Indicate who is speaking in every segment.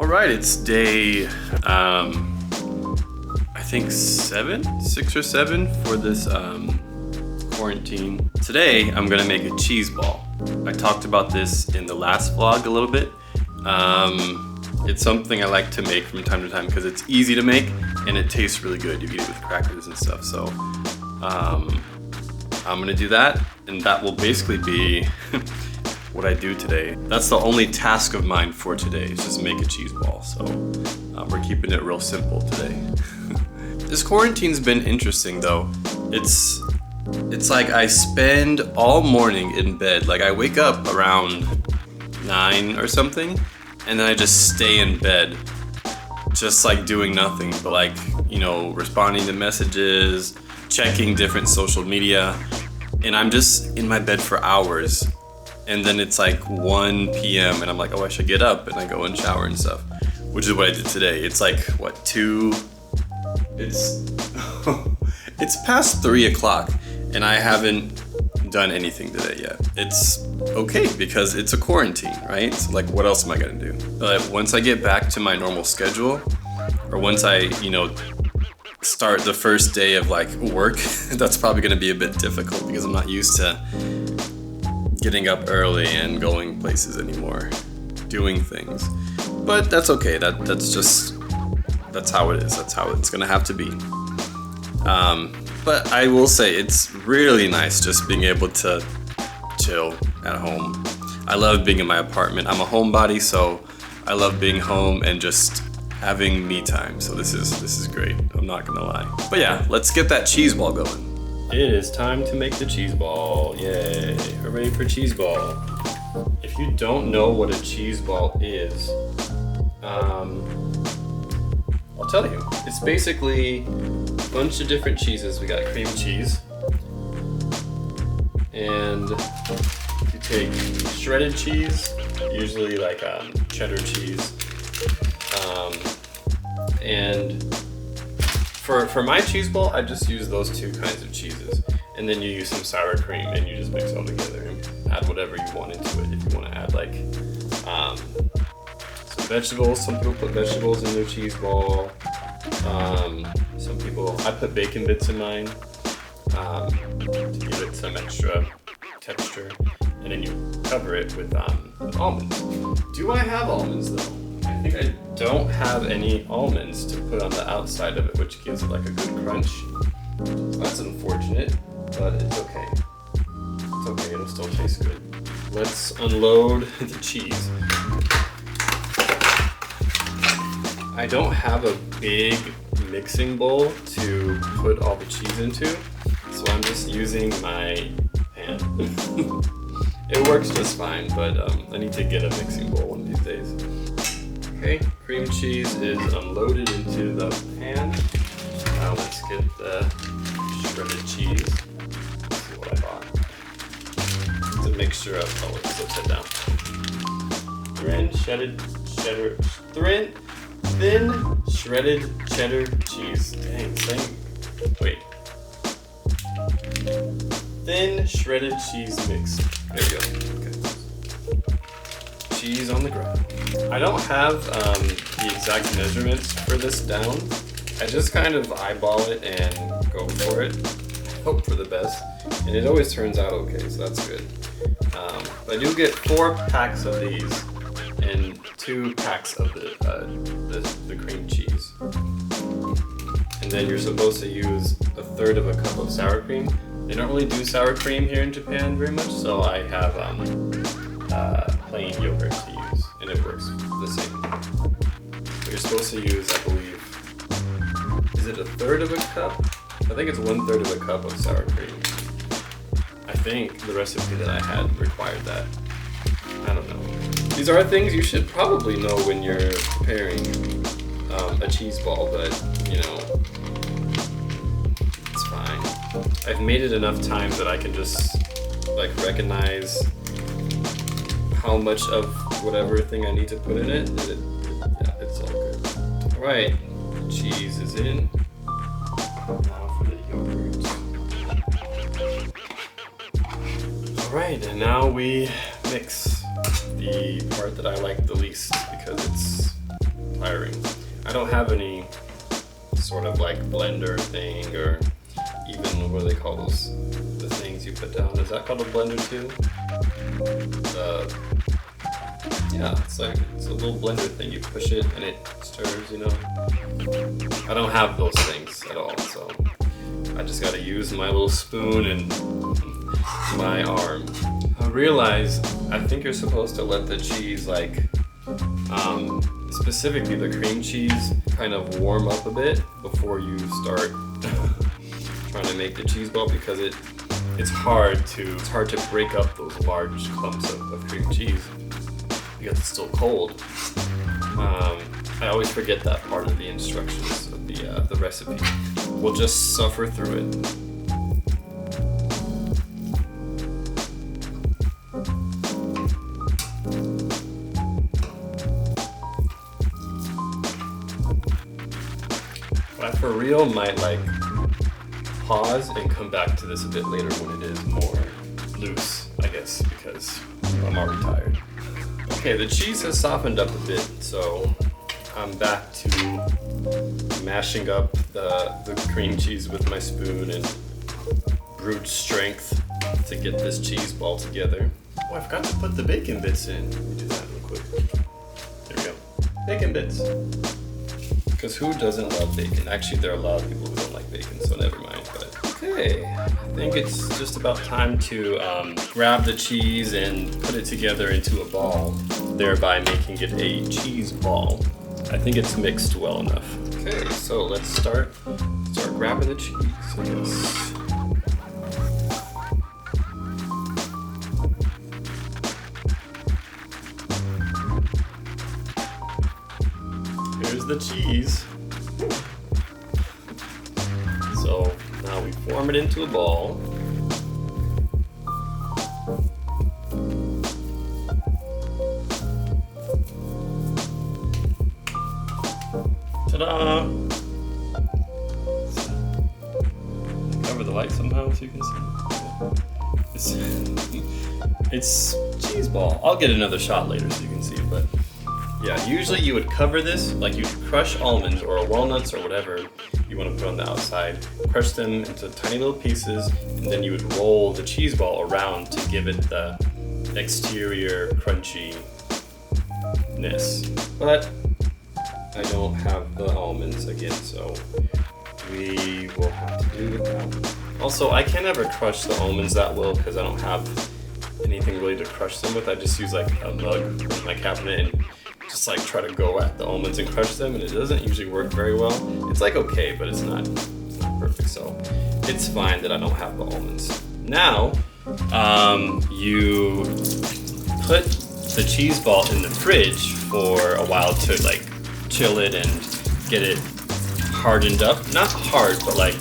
Speaker 1: Alright, it's day, I think 6 or 7 for this quarantine. Today, I'm gonna make a cheese ball. I talked about this in the last vlog a little bit. It's something I like to make from time to time because it's easy to make and it tastes really good. You eat it with crackers and stuff. So I'm gonna do that, and that will basically be what I do today. That's the only task of mine for today, is just make a cheese ball. So we're keeping it real simple today. This quarantine's been interesting though. It's like I spend all morning in bed. Like I wake up around 9 or something, and then I just stay in bed, just like doing nothing, but like, you know, responding to messages, checking different social media, and I'm just in my bed for hours. And then it's like 1 p.m. and I'm like, oh, I should get up, and I go and shower and stuff, which is what I did today. It's like, what, 2? It's past 3 o'clock and I haven't done anything today yet. It's okay because it's a quarantine, right? So like, what else am I gonna do? Once I get back to my normal schedule, or once I, you know, start the first day of like work, that's probably gonna be a bit difficult because I'm not used to getting up early and going places anymore, doing things. But that's okay. That's how it is. That's how it's gonna have to be. But I will say it's really nice just being able to chill at home. I love being in my apartment. I'm a homebody, so I love being home and just having me time. So this is great. I'm not gonna lie. But yeah, let's get that cheese ball going. It is time to make the cheese ball. Yay! Hooray for cheese ball. If you don't know what a cheese ball is, I'll tell you. It's basically a bunch of different cheeses. We got cream cheese, and you take shredded cheese, usually like cheddar cheese, and for my cheese ball, I just use those 2 kinds of cheeses, and then you use some sour cream, and you just mix it all together and add whatever you want into it. If you want to add like some vegetables, some people put vegetables in their cheese ball. Some people, I put bacon bits in mine to give it some extra texture, and then you cover it with almonds. Do I have almonds though? I think I don't have any almonds to put on the outside of it, which gives it like a good crunch. That's unfortunate, but it's okay. It's okay, it'll still taste good. Let's unload the cheese. I don't have a big mixing bowl to put all the cheese into, so I'm just using my pan. It works just fine, but I need to get a mixing bowl one of these days. Okay, cream cheese is unloaded into the pan. Now let's get the shredded cheese. Let's see what I bought. It's a mixture of, let's set down. Thin shredded cheddar cheese. Dang, same. Wait. Thin shredded cheese mix. There you go. Okay. Cheese on the ground. I don't have the exact measurements for this down. I just kind of eyeball it and go for it. Hope for the best. And it always turns out okay, so that's good. But I do get 4 packs of these and 2 packs of the cream cheese. And then you're supposed to use 1/3 of a cup of sour cream. They don't really do sour cream here in Japan very much, so I have plain yogurt to use, and it works the same. But you're supposed to use, I believe, is it 1/3 of a cup? I think it's 1/3 of a cup of sour cream. I think the recipe that I had required that. I don't know. These are things you should probably know when you're preparing a cheese ball, but you know, it's fine. I've made it enough times that I can just like recognize how much of whatever thing I need to put in it. Yeah, it's all good. All right, cheese is in. Now for the yogurt. All right, and now we mix the part that I like the least because it's tiring. I don't have any sort of like blender thing, or even, what do they call those? The things you put down. Is that called a blender too? Yeah, it's a little blender thing. You push it and it stirs, you know? I don't have those things at all, so I just gotta use my little spoon and my arm. I realize I think you're supposed to let the cheese, like, specifically the cream cheese, kind of warm up a bit before you start trying to make the cheese ball, because it's hard to break up those large clumps of cream cheese because it's still cold. I always forget that part of the instructions of the recipe. We'll just suffer through it. I for real might like pause and come back to this a bit later when it is more loose, I guess, because I'm already tired. Okay, the cheese has softened up a bit, so I'm back to mashing up the cream cheese with my spoon and brute strength to get this cheese ball together. Oh, I forgot to put the bacon bits in. Let me do that real quick. There we go. Bacon bits. Because who doesn't love bacon? Actually, there are a lot of people who don't like bacon, so never mind. But okay, I think it's just about time to grab the cheese and put it together into a ball, thereby making it a cheese ball. I think it's mixed well enough. Okay, so let's start grabbing the cheese, I guess. Here's the cheese. So now we form it into a ball. Ta-da! Cover the light somehow so you can see. It's cheese ball. I'll get another shot later so you can see it, but yeah, usually you would cover this, like you'd crush almonds or walnuts or whatever you want to put on the outside, crush them into tiny little pieces, and then you would roll the cheese ball around to give it the exterior crunchiness. But I don't have the almonds again, so we will have to do without. Also, I can't ever crush the almonds that well because I don't have anything really to crush them with. I just use like a mug in my cabinet and just like try to go at the almonds and crush them, and it doesn't usually work very well. It's like okay, but it's not perfect, so it's fine that I don't have the almonds. Now, you put the cheese ball in the fridge for a while to like chill it and get it hardened up. Not hard, but like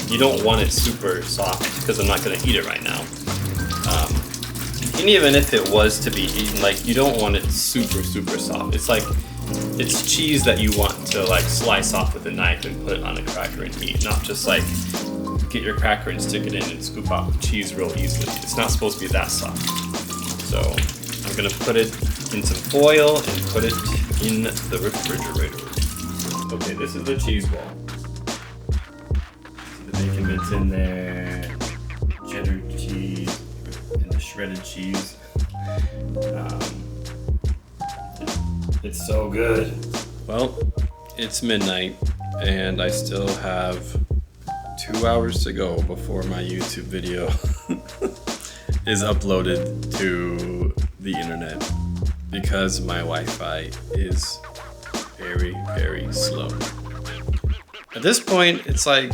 Speaker 1: you don't want it super soft because I'm not gonna eat it right now. And even if it was to be eaten, like you don't want it super soft. It's like, it's cheese that you want to like slice off with a knife and put on a cracker and eat, not just like get your cracker and stick it in and scoop out the cheese real easily. It's not supposed to be that soft. So I'm gonna put it in some foil and put it in the refrigerator. Okay, this is the cheese ball. See the bacon bits in there, cheddar cheese, and the shredded cheese. It's so good. Well, it's midnight and I still have 2 hours to go before my YouTube video is uploaded to the internet because my Wi-Fi is very slow. At this point, it's like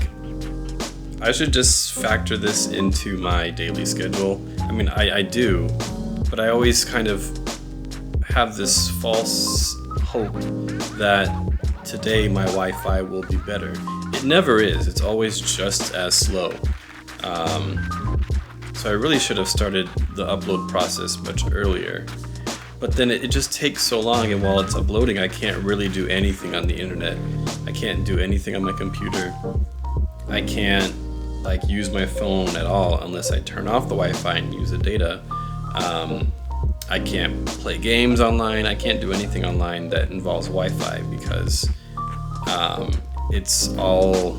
Speaker 1: I should just factor this into my daily schedule. I mean, I do, but I always kind of have this false hope that today my Wi-Fi will be better. It never is. It's always just as slow. So I really should have started the upload process much earlier. But then it just takes so long, and while it's uploading, I can't really do anything on the internet. I can't do anything on my computer. I can't like use my phone at all unless I turn off the Wi-Fi and use the data. I can't play games online. I can't do anything online that involves Wi-Fi because it's all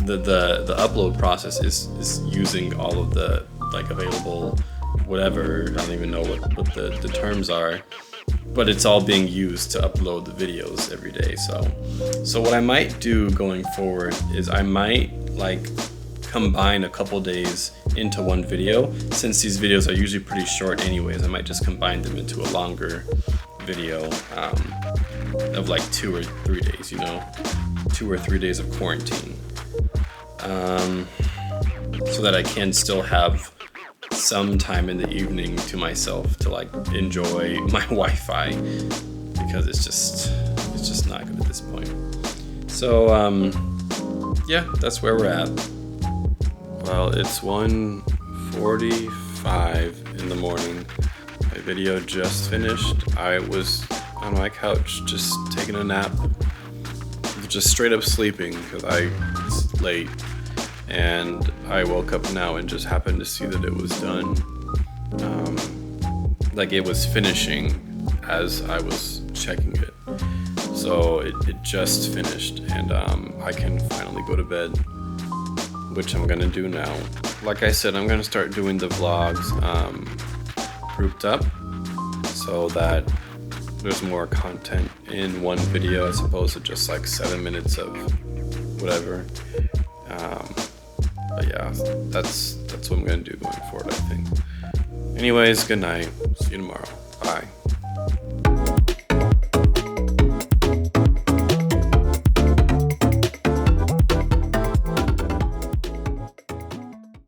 Speaker 1: the upload process is using all of the like available whatever. I don't even know what the terms are, but it's all being used to upload the videos every day. So what I might do going forward is I might like combine a couple days into one video. Since these videos are usually pretty short anyways, I might just combine them into a longer video of like 2 or 3 days, 2 or 3 days of quarantine, so that I can still have some time in the evening to myself to like enjoy my Wi-Fi, because it's just not good at this point. So yeah, that's where we're at. Well, it's 1:45 in the morning. My video just finished. I was on my couch just taking a nap, just straight up sleeping because it's late. And I woke up now and just happened to see that it was done. Like it was finishing as I was checking it. So it just finished, and I can finally go to bed, which I'm gonna do now. Like I said, I'm gonna start doing the vlogs grouped up so that there's more content in one video as opposed to just like 7 minutes of whatever. But yeah, that's what I'm gonna do going forward, I think. Anyways, good night. See you tomorrow.